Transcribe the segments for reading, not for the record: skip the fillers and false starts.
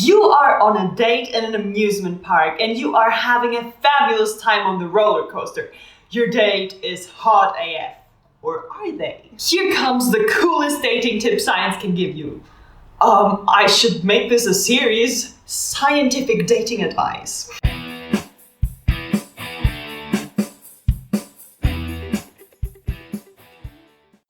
You are on a date in an amusement park and you are having a fabulous time on the roller coaster. Your date is hot AF. Or are they? Here comes the coolest dating tip science can give you. I should make this a series. Scientific dating advice.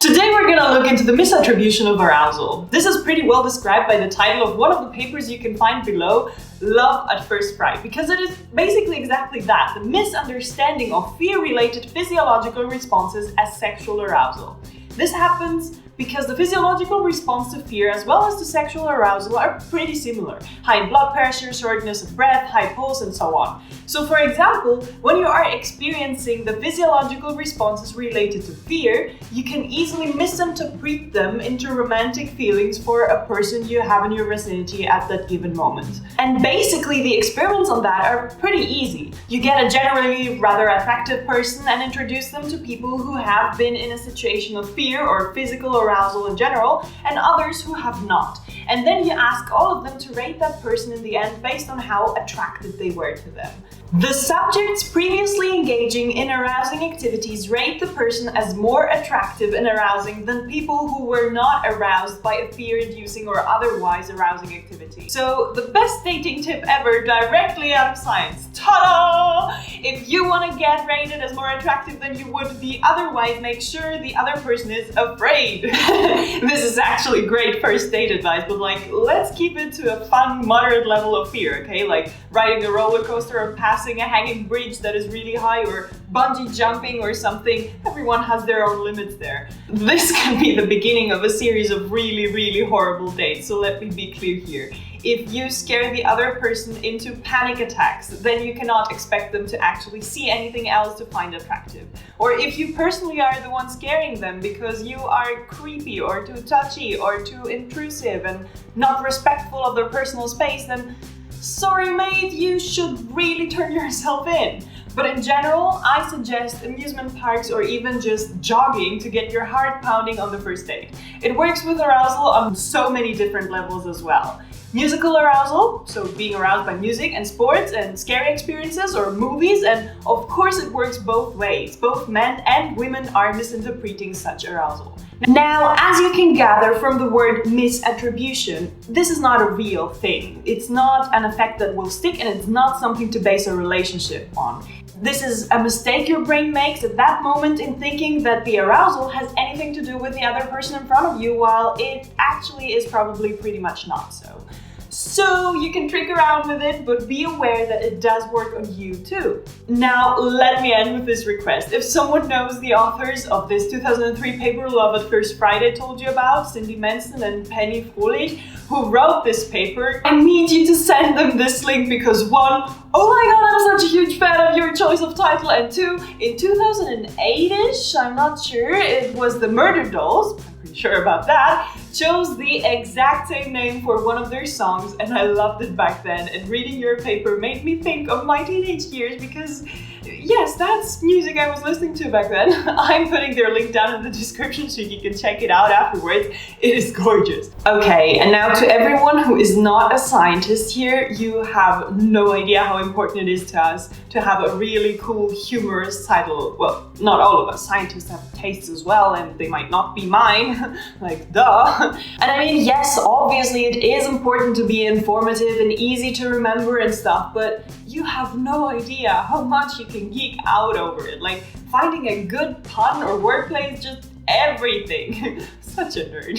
Today we're gonna look into the misattribution of arousal. This is pretty well described by the title of one of the papers you can find below, Love at First Fright, because it is basically exactly that, the misunderstanding of fear-related physiological responses as sexual arousal. This happens because the physiological response to fear as well as to sexual arousal are pretty similar. High blood pressure, shortness of breath, high pulse, and so on. So for example, when you are experiencing the physiological responses related to fear, you can easily misinterpret them into romantic feelings for a person you have in your vicinity at that given moment. And basically the experiments on that are pretty easy. You get a generally rather attractive person and introduce them to people who have been in a situation of fear or physical arousal in general, and others who have not. And then you ask all of them to rate that person in the end based on how attracted they were to them. The subjects previously engaging in arousing activities rate the person as more attractive and arousing than people who were not aroused by a fear-inducing or otherwise arousing activity. So the best dating tip ever directly out of science. Ta-da! If you want to get rated as more attractive than you would be otherwise, make sure the other person is afraid. This is actually great first date advice, but let's keep it to a fun, moderate level of fear, okay? Like riding a roller coaster or passing a hanging bridge that is really high or bungee jumping or something. Everyone has their own limits there. This can be the beginning of a series of really horrible dates, so let me be clear here. If you scare the other person into panic attacks, then you cannot expect them to actually see anything else to find attractive. Or if you personally are the one scaring them because you are creepy or too touchy or too intrusive and not respectful of their personal space, then sorry mate, you should really turn yourself in. But in general, I suggest amusement parks or even just jogging to get your heart pounding on the first date. It works with arousal on so many different levels as well. Musical arousal, so being aroused by music and sports and scary experiences or movies, and of course it works both ways. Both men and women are misinterpreting such arousal. Now, as you can gather from the word misattribution, this is not a real thing. It's not an effect that will stick and it's not something to base a relationship on. This is a mistake your brain makes at that moment in thinking that the arousal has anything to do with the other person in front of you, while it actually is probably pretty much not so. So you can trick around with it, but be aware that it does work on you too. Now, let me end with this request. If someone knows the authors of this 2003 paper, Love at First Fright, I told you about, Cindy Meston and Penny Frohlich, who wrote this paper, I need you to send them this link because one, oh my god, I'm such a huge fan of your choice of title, and two, in 2008-ish, I'm not sure, it was the Murder Dolls, I'm pretty sure about that, chose the exact same name for one of their songs, and I loved it back then, and reading your paper made me think of my teenage years because yes, that's music I was listening to back then. I'm putting their link down in the description so you can check it out afterwards. It is gorgeous. Okay, and now to everyone who is not a scientist here, you have no idea how important it is to us to have a really cool, humorous title. Well, not all of us. Scientists have tastes as well, and they might not be mine. Like, duh. And I mean, yes, obviously it is important to be informative and easy to remember and stuff, but you have no idea how much you can geek out over it. Like, finding a good pun or wordplay is just everything. Such a nerd.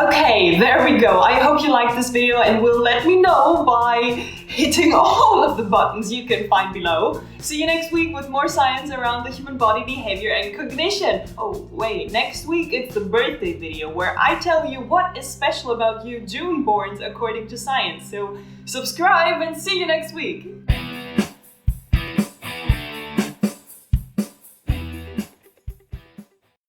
Okay, there we go. I hope you liked this video and will let me know by hitting all of the buttons you can find below. See you next week with more science around the human body, behavior, and cognition. Oh wait, next week it's the birthday video where I tell you what is special about you June-borns according to science. So subscribe and see you next week.